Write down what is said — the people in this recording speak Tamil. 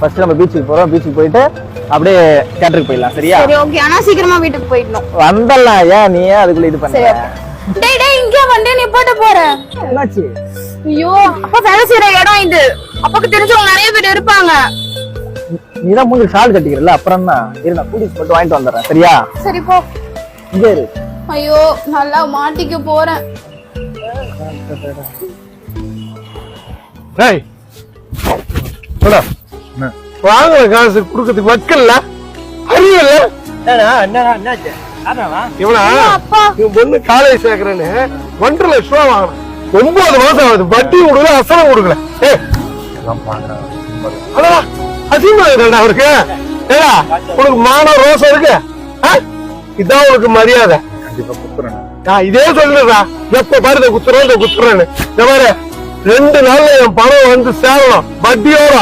ஃபர்ஸ்ட் நம்ம பீச்சுக்கு போறோம். பீச்சுக்கு போயிட்டு அப்படியே தியேட்டருக்கு போயிடலாம். சரியா? சரி ஓகே. ஆனா சீக்கிரமா வீட்டுக்கு போயிடணும். வந்தலாம். ஏன் நீ அதுக்குள்ள இது பண்ண? டேய் டேய் இங்க வண்டி நிப்பாட்ட போறேன். என்னாச்சு? ஐயோ அப்பா வேலை செய்யற இடம் இது. அப்பாக்கு தெரிஞ்சவங்க நிறைய பேர் இருப்பாங்க. நீதான் மூஞ்சி ஷால் கட்டிக்கிறல, அப்புறம் தான் இரு நான் கூட்டிட்டு போட்டு வாங்கிட்டு வந்துடுறேன். சரியா? சரி போ. இங்கே இரு. ஐயோ நல்லா மாட்டிக்க போறேன். டேய் போடா. வாங்குற காசு குடுக்கறதுக்கு மக்கள்ல அறிவில்ல. இவனா அப்பா இவன் பொண்ணு காலேஜ் சேர்க்கறேன்னு 1.5 லட்சம் ரூபா வாங்கினான். 9 மாசம் ஆகுது. வட்டி கொடுக்கல, அசலம் கொடுக்கல. அதான் அசிங்கமா இருக்கா அவருக்கு? ஏடா உனக்கு மானம் ரோசம் இருக்கு? இதான் உனக்கு மரியாதை. நான் இதே சொல்லுறா, எப்ப பாரு குத்துறேன்னு இந்த மாதிரி 2 நாள்ல என் பணம் வந்து சேரணும் வட்டியோட.